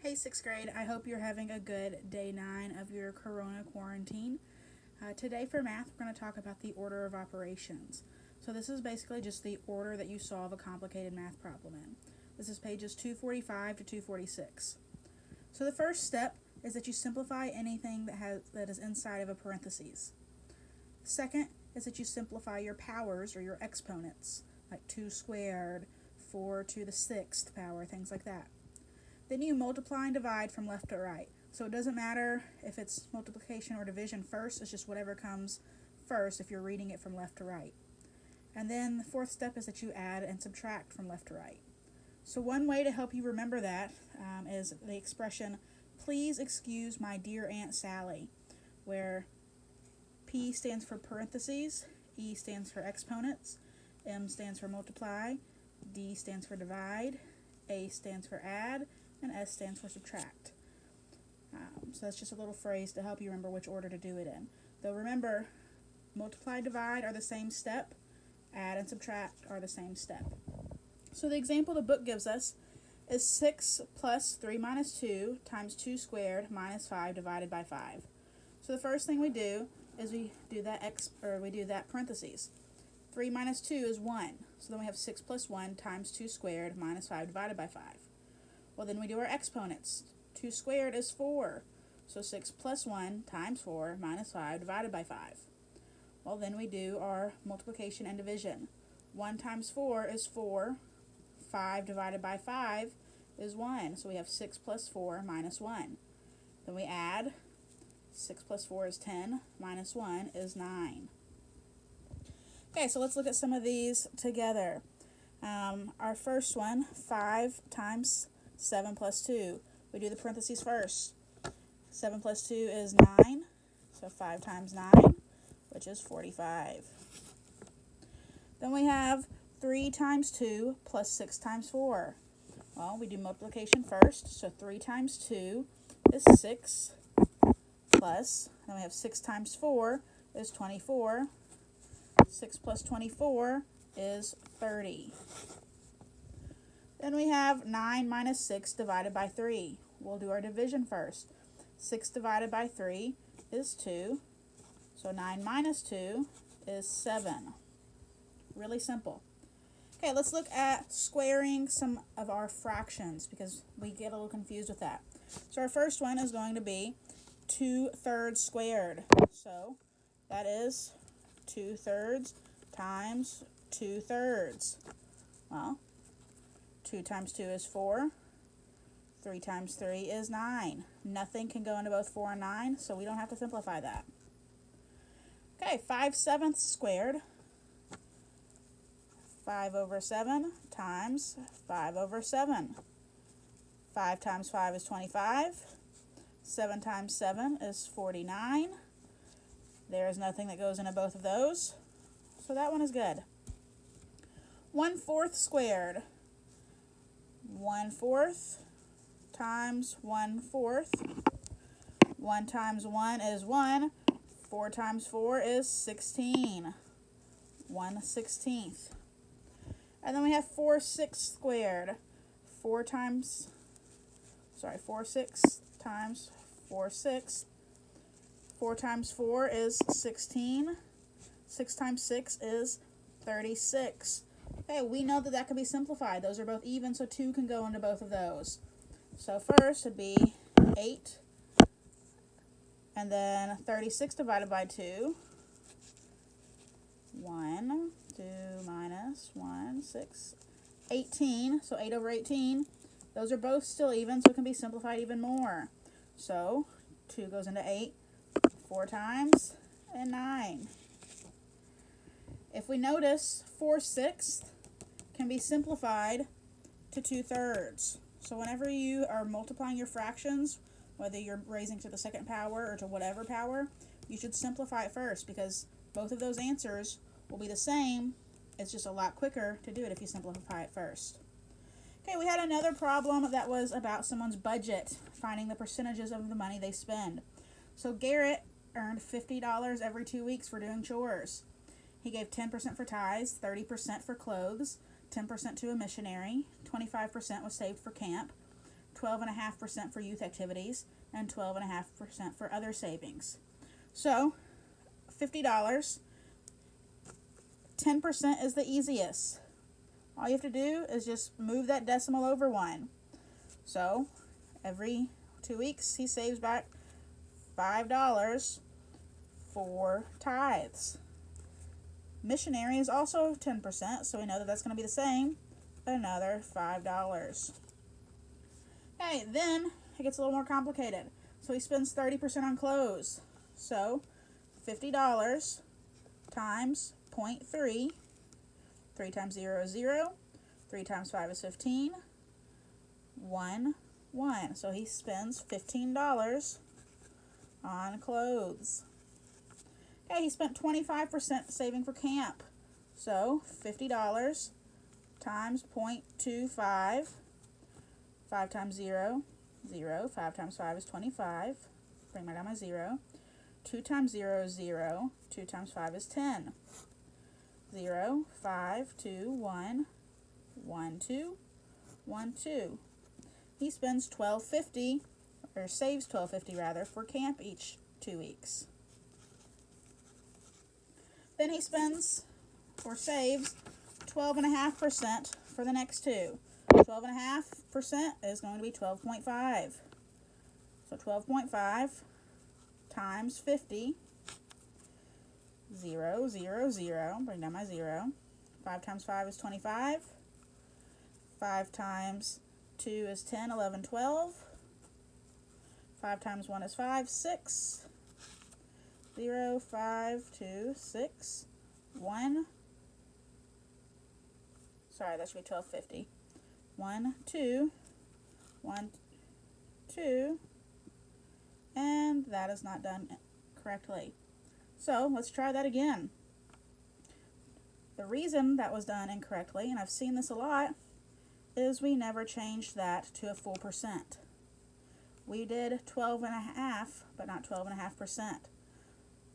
Hey, sixth grade, I hope you're having a good day 9 of your corona quarantine. Today for math, we're going to talk about the order of operations. So this is basically just the order that you solve a complicated math problem in. This is pages 245 to 246. So the first step is that you simplify anything that is inside of a parentheses. Second is that you simplify your powers or your exponents, like 2 squared, 4 to the 6th power, things like that. Then you multiply and divide from left to right. So it doesn't matter if it's multiplication or division first, it's just whatever comes first if you're reading it from left to right. And then the fourth step is that you add and subtract from left to right. So one way to help you remember that is the expression, "Please excuse my dear Aunt Sally," where P stands for parentheses, E stands for exponents, M stands for multiply, D stands for divide, A stands for add, and S stands for subtract. So that's just a little phrase to help you remember which order to do it in. Though remember, multiply and divide are the same step, add and subtract are the same step. So the example the book gives us is 6 plus 3 minus 2 times 2 squared minus 5 divided by 5. So the first thing we do is we do that parentheses. 3 minus 2 is 1. So then we have 6 plus 1 times 2 squared minus 5 divided by 5. Well, then we do our exponents. 2 squared is 4. So 6 plus 1 times 4 minus 5 divided by 5. Well, then we do our multiplication and division. 1 times 4 is 4. 5 divided by 5 is 1. So we have 6 plus 4 minus 1. Then we add. 6 plus 4 is 10. Minus 1 is 9. Okay, so let's look at some of these together. Our first one, 5 times 7 plus 2. We do the parentheses first. 7 plus 2 is 9. So 5 times 9, which is 45. Then we have 3 times 2 plus 6 times 4. Well, we do multiplication first. So 3 times 2 is 6 plus, then we have 6 times 4 is 24. 6 plus 24 is 30. Then we have 9 minus 6 divided by 3. We'll do our division first. 6 divided by 3 is 2. So 9 minus 2 is 7. Really simple. Okay, let's look at squaring some of our fractions because we get a little confused with that. So our first one is going to be 2/3 squared. So that is 2/3 times 2/3. Well, 2 times 2 is 4. 3 times 3 is 9. Nothing can go into both 4 and 9, so we don't have to simplify that. Okay, 5/7 squared. 5 over 7 times 5 over 7. 5 times 5 is 25. 7 times 7 is 49. There is nothing that goes into both of those, so that one is good. 1/4 squared. 1/4 times 1/4. 1 times 1 is 1. 4 times 4 is 16. 1/16. And then we have 4/6 squared. 4 6 times 4/6. 4 times 4 is 16. 6 times 6 is 36. Okay, we know that can be simplified. Those are both even, so 2 can go into both of those. So first would be 8. And then 36 divided by 2. 1, 2 minus 1, 6, 18. So 8 over 18. Those are both still even, so it can be simplified even more. So 2 goes into 8 4 times, and 9. If we notice, 4/6 can be simplified to 2/3. So whenever you are multiplying your fractions, whether you're raising to the second power or to whatever power, you should simplify it first because both of those answers will be the same. It's just a lot quicker to do it if you simplify it first. Okay, we had another problem that was about someone's budget, finding the percentages of the money they spend. So Garrett earned $50 every 2 weeks for doing chores. He gave 10% for tithes, 30% for clothes, 10% to a missionary, 25% was saved for camp, 12.5% for youth activities, and 12.5% for other savings. So, $50, 10% is the easiest. All you have to do is just move that decimal over 1. So, every 2 weeks, he saves back $5 for tithes. Missionary is also 10%, so we know that that's going to be the same, another $5. Okay, then it gets a little more complicated. So he spends 30% on clothes. So $50 times 0.3, 3 times 0 is 0, 3 times 5 is 15, 1, 1. So he spends $15 on clothes. Okay, he spent 25% saving for camp. So $50 times 0.25, 5 times 0, 0, 5 times 5 is 25, bring my down my 0, 2 times 0 is 0, 2 times 5 is 10, 0, 5, 2, 1, 1, 2, 1, 2. He spends $12.50, or saves $12.50 rather, for camp each 2 weeks. Then he spends, or saves, 12.5% for the next 2. 12.5% is going to be 12.5. So 12.5 times 50, 0, 0, 0, bring down my 0. 5 times 5 is 25. 5 times 2 is 10, 11, 12. 5 times 1 is 5, 6. 0, 5, 2, 6, 1. Sorry, that should be 12.50. 1, 2, 1, 2, and that is not done correctly. So let's try that again. The reason that was done incorrectly, and I've seen this a lot, is we never changed that to a full percent. We did 12.5, but not 12.5%.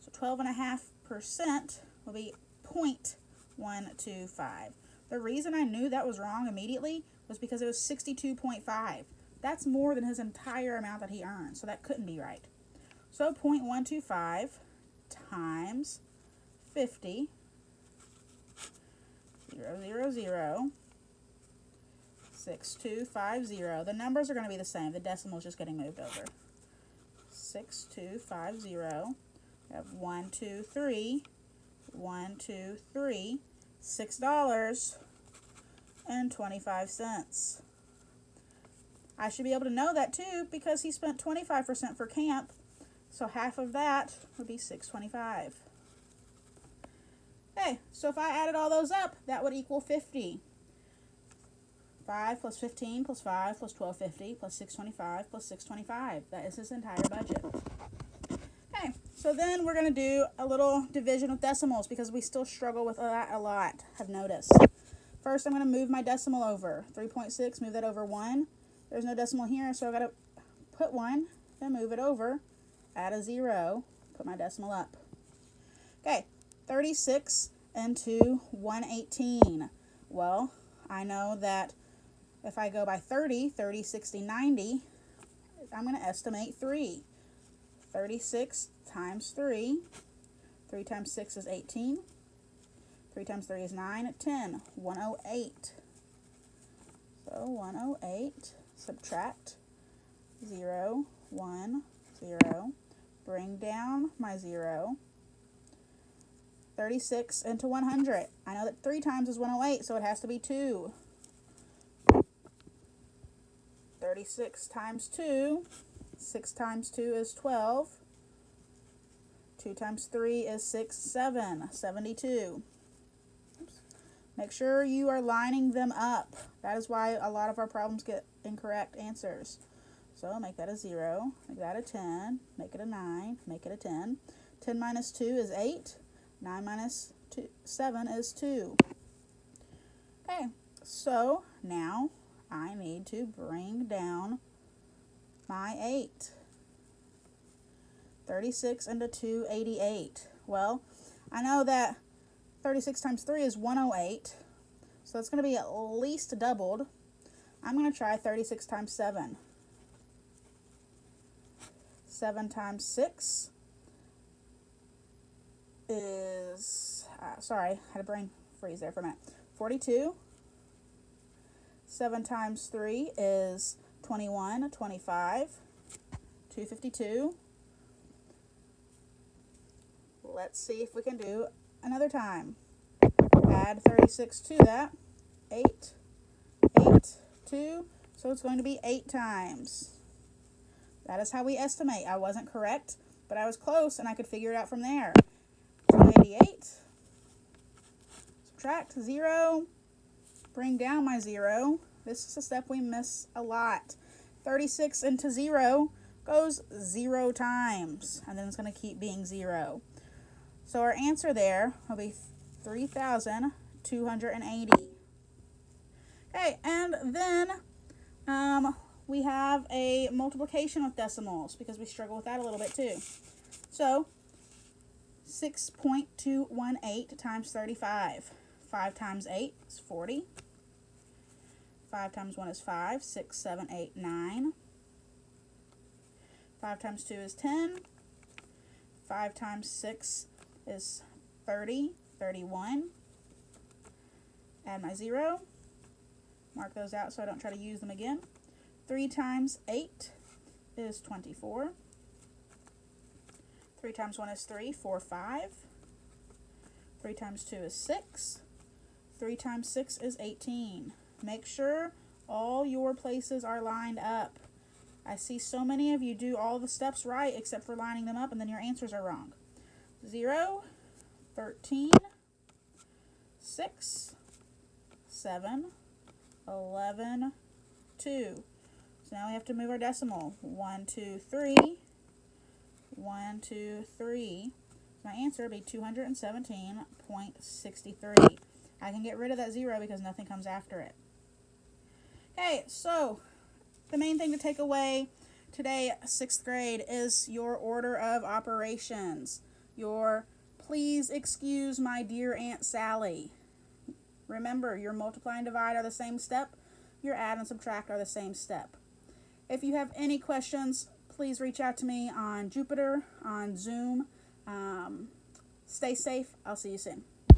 So 12.5% will be 0.125. The reason I knew that was wrong immediately was because it was 62.5. That's more than his entire amount that he earned, so that couldn't be right. So 0.125 times 50, 0, 0, 0, 6250. The numbers are going to be the same. The decimal is just getting moved over. 6250. We have 1, 2, 3, 1, 2, 3, $6.25. I should be able to know that too because he spent 25% for camp, so half of that would be $6.25. Okay, so if I added all those up, that would equal 50. 5 plus 15 plus 5 plus 12.50 plus 6.25 plus 6.25. That is his entire budget. Okay, so then we're going to do a little division with decimals because we still struggle with that a lot, I've noticed. First, I'm going to move my decimal over. 3.6, move that over 1. There's no decimal here, so I've got to put 1 and move it over. Add a 0, put my decimal up. Okay, 36 into 118. Well, I know that if I go by 30, 30, 60, 90, I'm going to estimate 3. 36 times 3. 3 times 6 is 18. 3 times 3 is 9, 10, 108. So 108, subtract 0, 1, 0, bring down my 0. 36 into 100. I know that 3 times is 108, so it has to be 2. 36 times 2, 6 times 2 is 12. 2 times 3 is 6, 7, 72. Make sure you are lining them up. That is why a lot of our problems get incorrect answers. So make that a 0, make that a 10, make it a 9, make it a 10. 10 minus 2 is 8. 9 minus 7 is 2. Okay, so now I need to bring down my 8. 36 into 2, 88. Well, I know that 36 times 3 is 108, so it's going to be at least doubled. I'm going to try 36 times 7. 7 times 6 is, sorry, I had a brain freeze there for a minute. 42. 7 times 3 is 21, 25, 252. Let's see if we can do another time. Add 36 to that. 8, 8, 2. So it's going to be 8 times. That is how we estimate. I wasn't correct, but I was close and I could figure it out from there. 288. Subtract 0. Bring down my 0. This is a step we miss a lot. 36 into 0 goes 0 times, and then it's going to keep being 0. So our answer there will be 3,280. Okay, and then we have a multiplication with decimals because we struggle with that a little bit too. So 6.218 times 35. 5 times 8 is 40. 5 times 1 is 5. 6, 7, 8, 9. 5 times 2 is 10. 5 times 6 is 30, 31. Add my 0. Mark those out so I don't try to use them again. 3 times 8 is 24. 3 times 1 is 3, 4, 5. 3 times 2 is 6. 3 times 6 is 18. Make sure all your places are lined up. I see so many of you do all the steps right except for lining them up, and then your answers are wrong. 0, 13, 6, 7, 11, 2. So now we have to move our decimal. 1, 2, 3. 1, 2, 3. So my answer will be 217.63. I can get rid of that 0 because nothing comes after it. Okay, so the main thing to take away today, 6th grade, is your order of operations. Your please excuse my dear Aunt Sally. Remember, your multiply and divide are the same step. Your add and subtract are the same step. If you have any questions, please reach out to me on Jupiter, on Zoom. Stay safe. I'll see you soon.